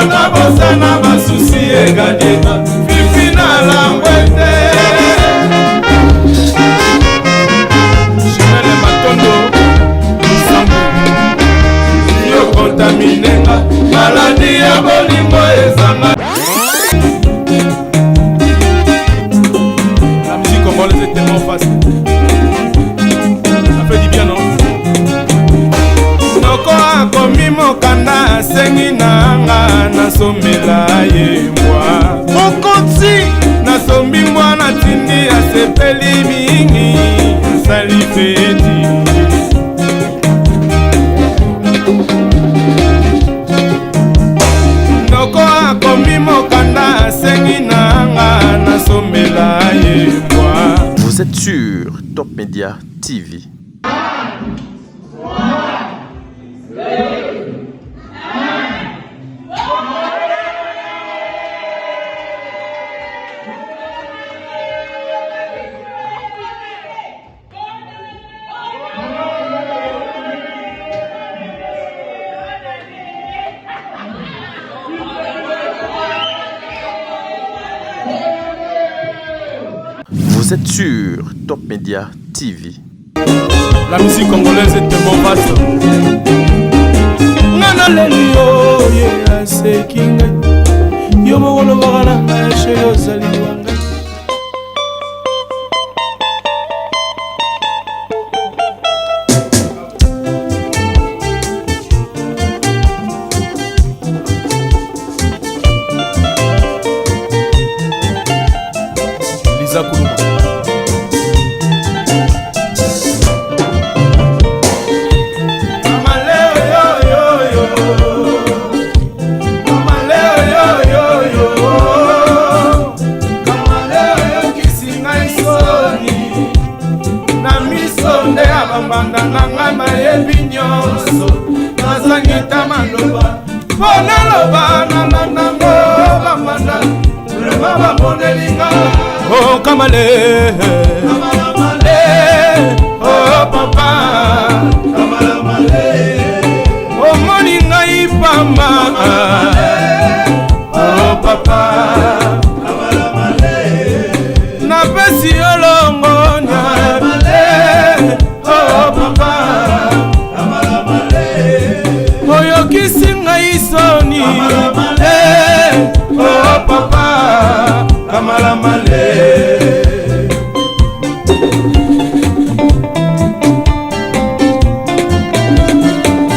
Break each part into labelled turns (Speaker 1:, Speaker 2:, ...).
Speaker 1: na bosana basusi egadeta fifi na langwete Chimele Matondo Sambu yo contaminenga maladi ya bolingo ezanga la musique congolaise est tellement facile ça fait du bien non noko akomi mokanda asengi nanga nasomela ye mwa mokonzi nasombi mwana tindi asepeli mingi asali feti noko akomi mokanda asengi nanga nasomela ye mwa.
Speaker 2: Vous êtes sur Top Media TV. Vous êtes sur Top Media TV.
Speaker 1: La musique congolaise est tellement vaste. Nana leli yo ye asekinga yo mokolo bakala ngai chéri ozali wanga Liza Kuluma Nanga mayebi nyonso nazangita maloba pona loba nanango bamanda rema babonelinga oh kamale oh papa oh moninga ipamba oh papa na pesi olongo oyokisinga isoni oh papa kamala male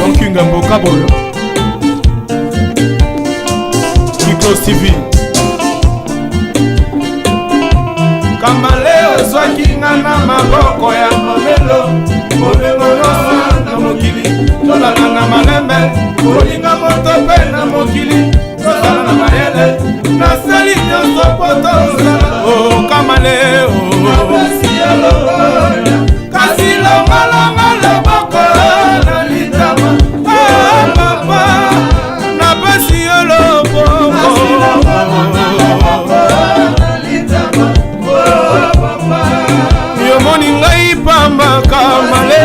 Speaker 1: donc ngamboka boyo Micros TV kamale ozwaki nga na maboko ya momelo bolingo nyonso na mokili tolala na malembe kolinga moto mpe na mokili tozala na mayele nasali nyonso po tozala o kamale kasi longolongo loboko na litama papa napesi yo loboko yo moni ngai pamba kamale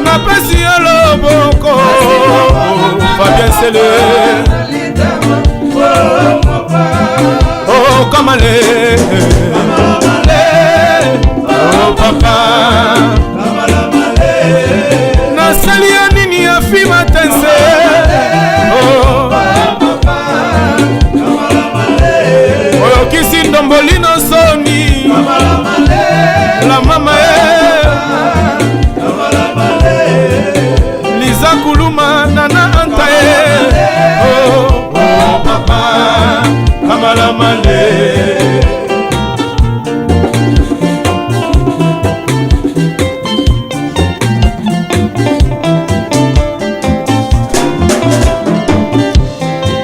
Speaker 1: napesi yo loboko Fabien Sele oh kamale oh papa nasali yo nini ya fi matense oh oyokisi ndombolino soni la mama Liza Kuluma nana anta oh papa kamala male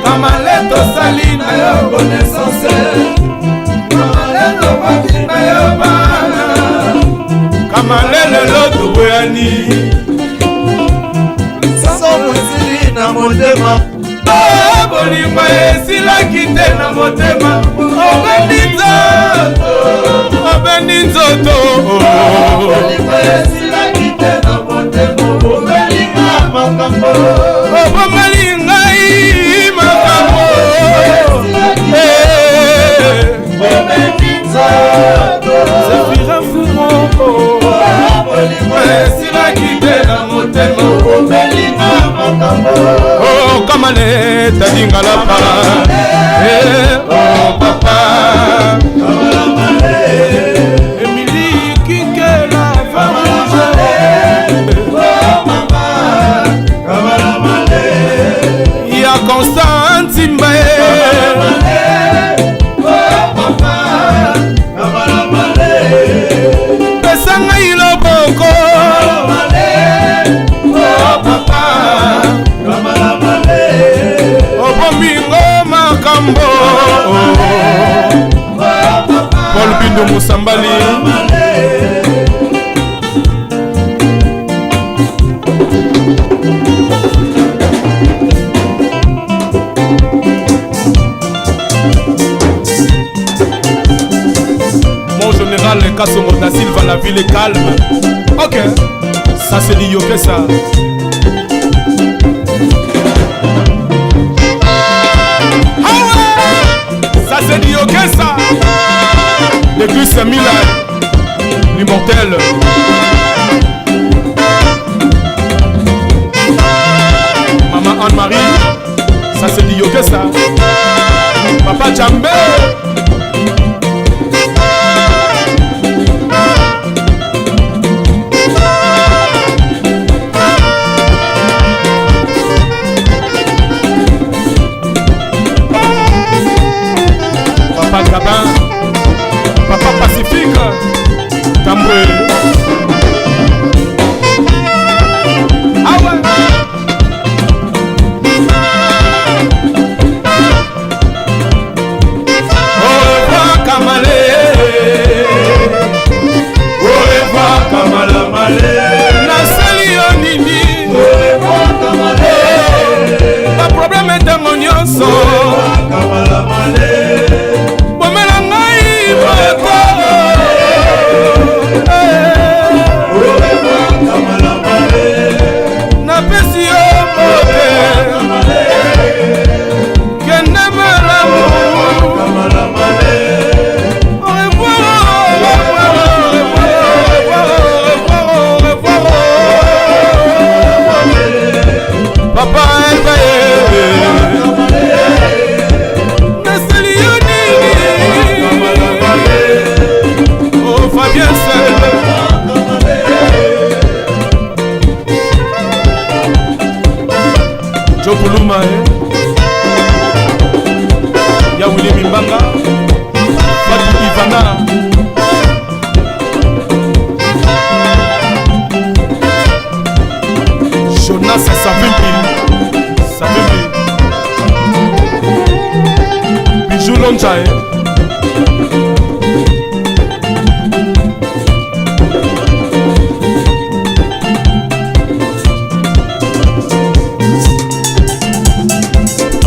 Speaker 1: kamale tosali na yo connaissance kamale tobaki na yo bana kamale lelo toboyani somozili na motema bolingo esilaki te na motema obendi nzoto bolingo esilaki te na motema motema omelinga makambo oh kamale tadingala pa oh papa Emily Kikela Famage oh mama ya Constance Mbaye oh papa pesanga iloboko oh papa obomingo makambo Paul Bindo Musambali Mon général Kassongo da Silva, la ville est calme. Ok, ça c'est dit que ça. Ça c'est dit que ça. L'église Saint-Milan, l'immortel. Maman Anne-Marie, ça c'est dit que ça. Papa Djambé. Papa Gabin, Papa Pacifique, Tamboué. Ah ouais. Au revoir Kamale, au revoir Kamala Malé, Nasali Onini, au revoir Kamale, pas problème est de mon yonso, Kamala Malé. Papa oh Fabien seul Jokuluma ya Willy Mimbanga Fatou Ivana Jonas Savimbi Bijou Lonjae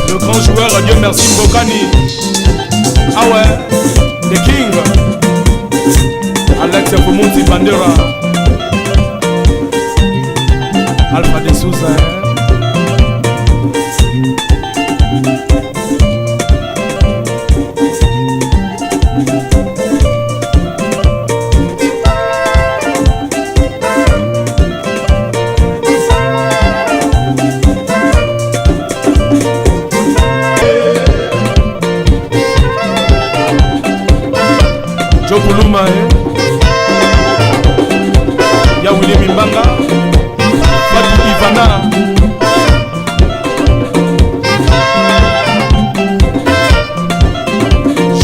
Speaker 1: le grand joueur, Dieu merci Mbokani. Ah ouais, The King Alex Fomonti Bandera Alpha de Souza Jokuluma ya Willy Mimbanga Fatou Ivana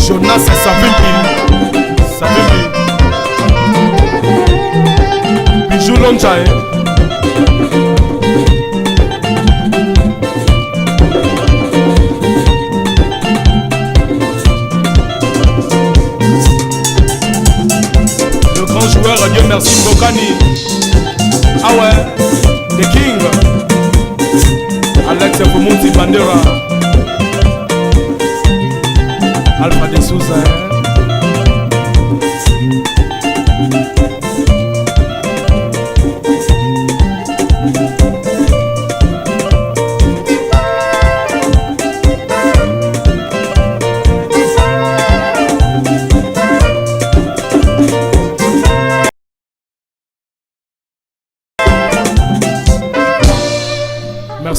Speaker 1: Jonas Savimbi Bijou Lonjae joueur, Dieu merci Mbokani. Ah ouais, The King Alex Fomonti Bandera Alpha de Souza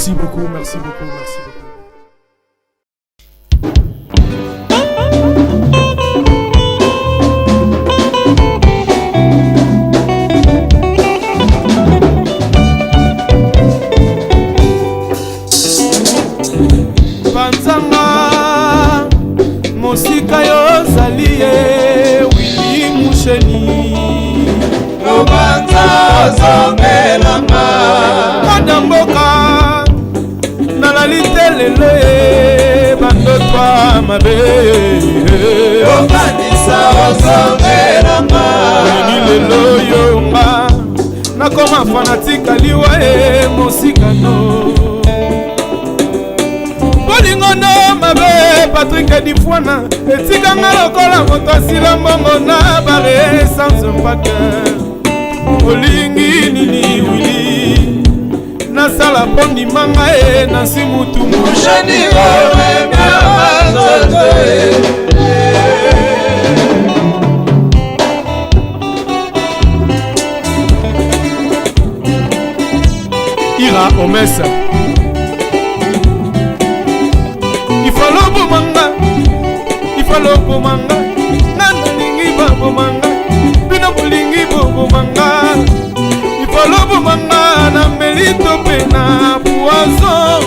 Speaker 1: Merci beaucoup, merci beaucoup, merci beaucoup. Panzanga Mosika yo zali Willy Musheni Obanza zongelanga Kadamboka Nalalite lelo bandotwa mabe Obanisa zongelanga Ni lelo yonga Nakoma fanatika liwa Mosika no Bolingono mabe Patrick Difwana etikanga lokola moto asila mbongo na bare sans mpake olingi nini wili nasala pondi manga na simutu mushani owe Ira Omesa Ifalo manga nana lingi babo manga bino bolingi bobo manga ifalo manga na melito pena poison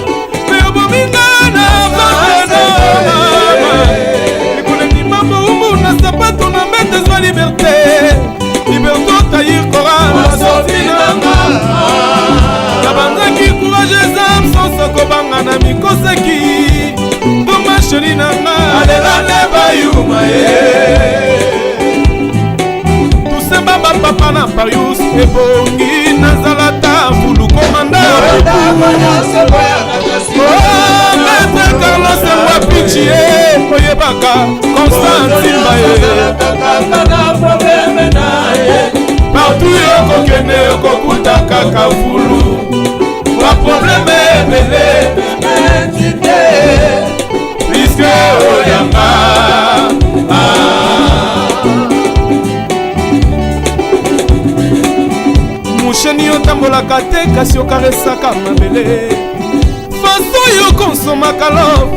Speaker 1: pero bominga na bana ikoleni mambo umu na sapato na mbete zwa liberté taïr koral la sorti nanga na banzaki courage zam sans kobanga na mikoseki Shoni nanga adelane bayuma Tusemba papa na Parius ebongi nazalata fulu komanda Maître Carlos Mwapichi oyebaka Constantine Baye Partout yokokene yokokuta kaka fulu Ba problème ebele oyanga musheni otambolaka te kasi okaresaka mabele faso yo konsomaka lo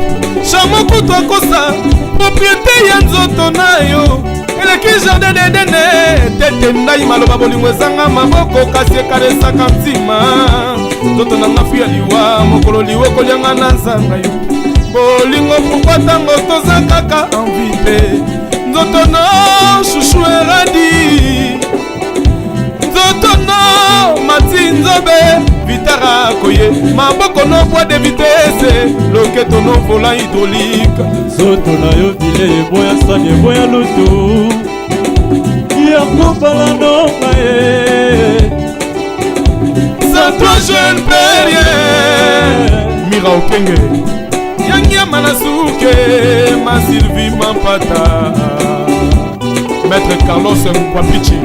Speaker 1: chamo kutu akosa propriété ya nzoto na yo eleki jardin dedene tete ndai maloba bolingo ezanga maboko kasi ekaresaka ntima nzoto nanga fuya liwa mokolo liwa ekolianga na nzanga yo bolingo pourkua tango toza kaka envie te nzoto no shushu eradi nzoto no mati nzobe vitara koye maboko no poids de vitesse loketo no volant hydraulique
Speaker 3: nzoto na yo vile eboya sani eboya lutu yakopala nonga ye
Speaker 1: sans toi je ne peux rien Mira Okenge Yangia Manasuke, ma Sylvie Mampata Maître Carlos Mwapichi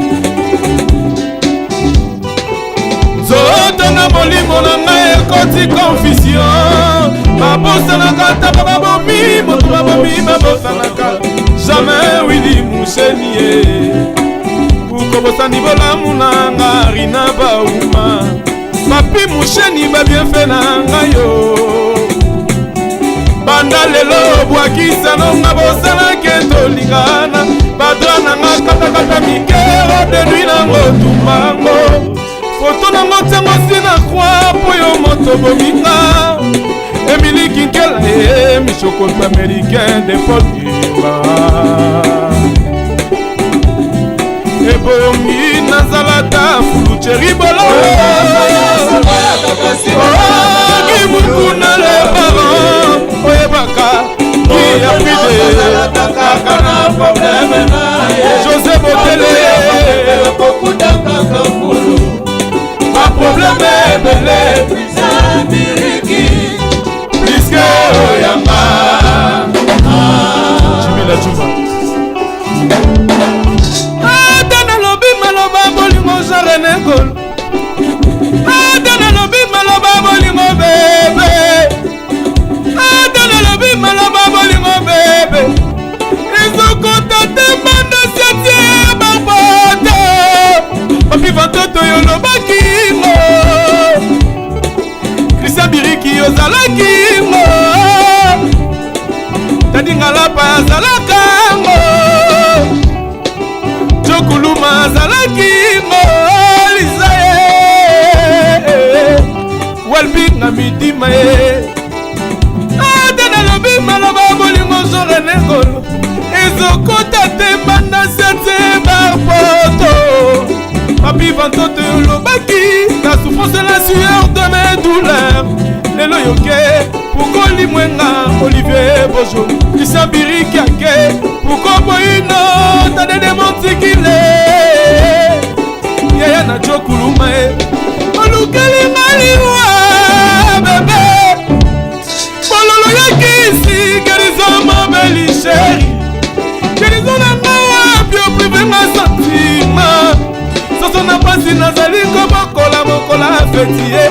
Speaker 1: Zoto na molimo na ngai ekoti confusion Babosanaka ta babomi, moto babomi babosanaka Jamais Willy Musheni Ukobosani bolamu na nga Rina Bauma Papi Musheni ba bien fait na ngai yo Banda lelo bwakisa nonga bosalaki tolingana badra nanga katakata mikero de nuit nango tumbango foto nango ntango sina kwa po yo moto bominga Emily Kinkela michokoto américain de Potima ebongi nazalata fulu cheri bolo Kimukuna le parents oyebaka kia pide kakana problème na José Botele kokuta kaka fulu ba problème ebele bizambiriki puisque oyanga Jimila Juma Adana lobi maloba bolingo jarene gol azalaki ngo Tadingalapa azalaka ngo Chokuluma azalaki ngo Lizaye Walbinga midima Adana lobi malaba bolingo zore negolo Ezokota te manda sete barpoto Papi vantote lobaki La souffrance et la sueur de mes douleurs Lelo yoke Pourquoi limwenga Olivier Bojo Isabiri kiake Pourquoi boino Tade de montikile Yaya na chokuluma Olukeli maliwa Bebe Bololo yakisi Guérison ma belle chérie Guérison na mawa Pio privé ma sentiment Soso na pasi nazali komokola mokola fetie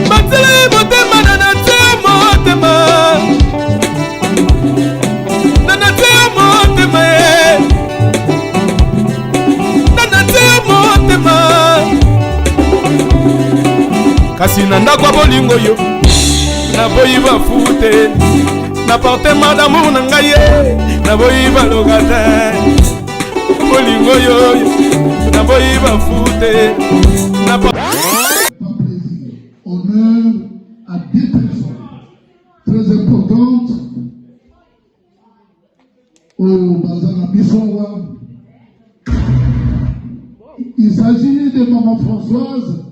Speaker 1: Batele motema nana te motema Nana te motema Nana te motema Kasi nanda kwa bolingo yo Na boyi ba fute Na porte madamu na ngaye Na boyi ba logate Bolingo yo Na boyi ba fute Na
Speaker 4: honneur à deux personnes très importantes au Bazana Bissowa. Il s'agit de Maman Françoise,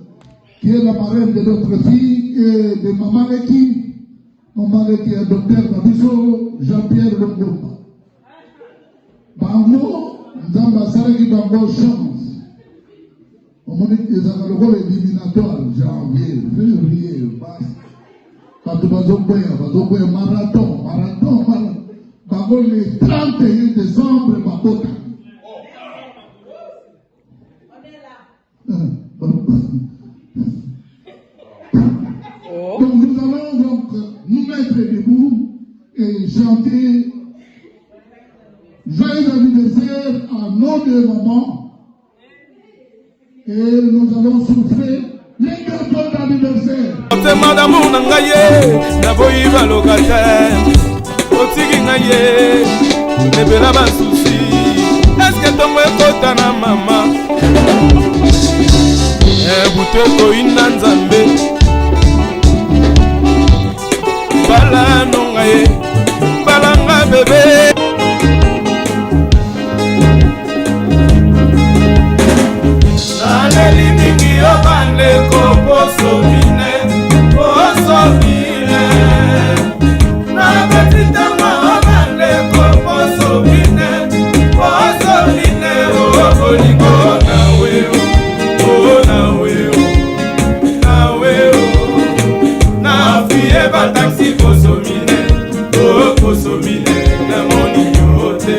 Speaker 4: qui est la marraine de notre fille, et de Maman Leki. Maman Leki est docteur Babiso, Jean-Pierre Longomba. Bango, Nzamba Saraki Bango chance. On dit que ça va le rôle éliminatoire, janvier, février, mars. Quand tu vas au marathon. Bango le 31 décembre, Bakota. Donc nous allons donc nous mettre debout et chanter Joyeux anniversaire à nos deux mamans. Et nous allons souffler les gâteaux d'anniversaire.
Speaker 1: Madame Nangaye, na boyiba locataire. Otigi ngaye, nebela ba souci. Est-ce que ton kota na mama? Buteko ina nzambe. Bala nongaye, balanga bébé. Limingi obande ko poso mine na betita ma obande ko poso mine o bolingo na fie ba taxi poso mine na moni yote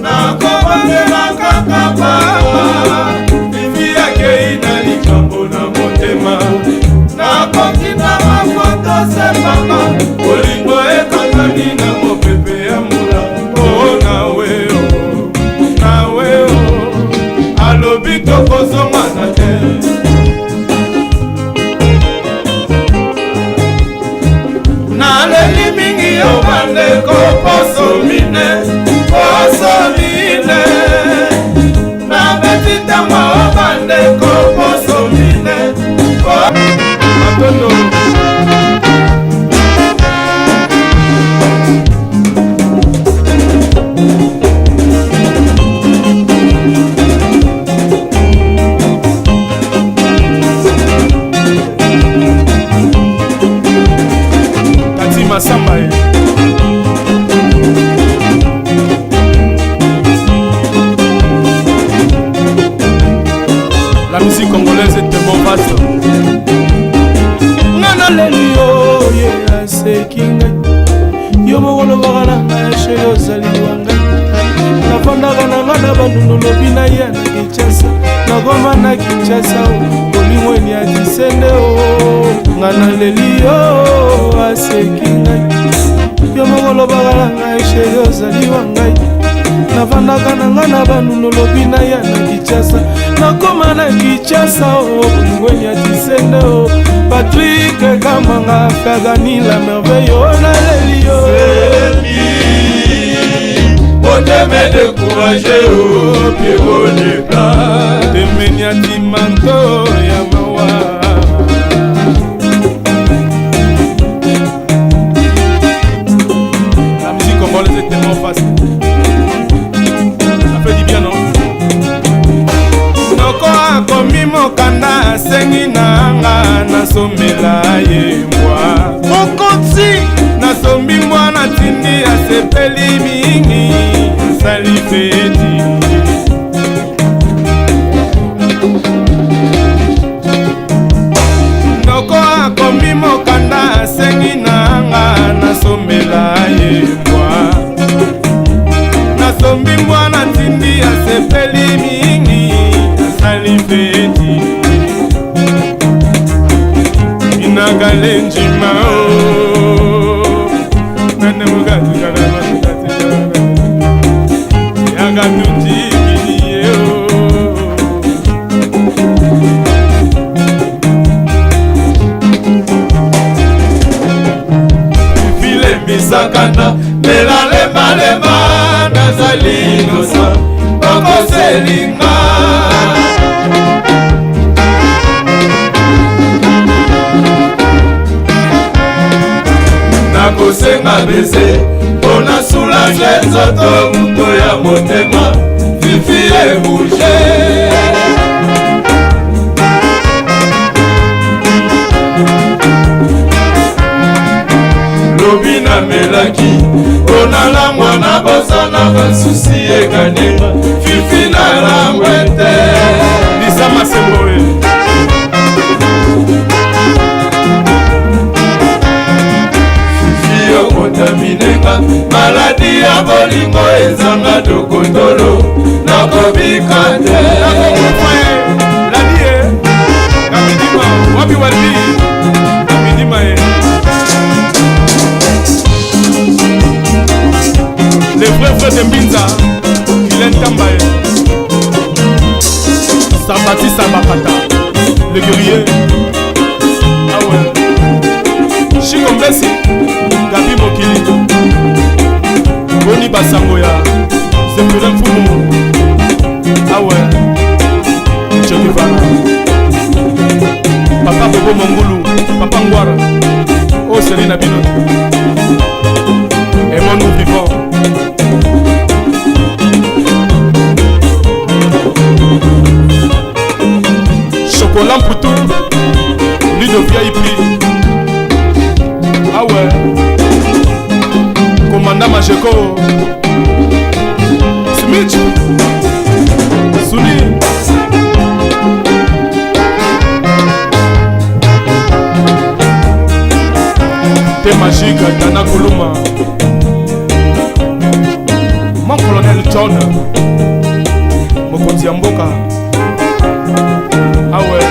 Speaker 1: na ko bande na kakapa Olingo ekatani na mopepe ya mula nawe alobi tokozonga na te naleli mingi yo bandeko poso mine na betitama o bandeko poso mine matondo Masamba la musique congolaise est un bon vaste. Nana lelio ye asekinga yo mokolo bakala na she yo zali wanga na fondaka na ngana bandundu lobi na ya na Kinshasa na goma na Kinshasa bolingo ni atisende o ngana lelio asekinga yo mokolo bakala na she yo zali wanga na fondaka na ngana bandundu lobi na ya na Kinshasa na goma na Kinshasa bolingo ni atisende o Patrick nanga Fagani la merveille oh na lelio
Speaker 3: Oteme découragé au pied au départ
Speaker 1: Temenia dimanto ya mawa La musique congolaise est tellement facile. Ça fait du bien non? Noko akomi mokanda asengi nanga nasomela ye mbwa mokonzi nasombi mwana tindi asepeli mingi asali feti noko akomi mokanda asengi nanga nasomela ye mbwa nasombi mwana tindi asepeli mingi asali feti inagale njima nane mugati kana yaga tuti kiniye file misakana melalema lema nazali nosa okoselinga nakosenga bese mpona soulage nzoto moto ya motema fifi ebouge lobi namelaki mpona la mwana bosana basusi ekanenga fifi na langwete lisama semboe okontaminenga maladi ya bolingo ezanga tokotolo nakobika te ladie kamidima wapi wali kamidima e le vrai frère de Mbinza Ilen Tambaye Sabati Sabakata le guerrier ah ouais Chico Mbesi Gabi Mokili Boni Basango ya Zepulem Fumu ah ouais Che Guevara Papa Bobo Mongulu Papa Ngwara Oh Selina Bino Et mon nous vivant Chocolat Poutou Lido VIP ah ouais Commandant Majeko Smith Souli T'es magique Dana Kuluma Mon colonel John Mokonzi Mboka ah ouais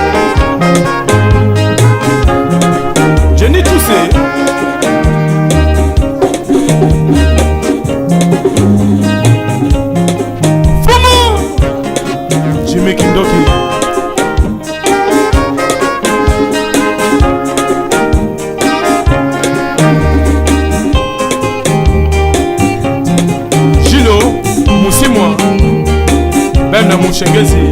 Speaker 1: Jenny Toussé Jimmy Kindoki Gilo Moussimwa Ben Mouchengezi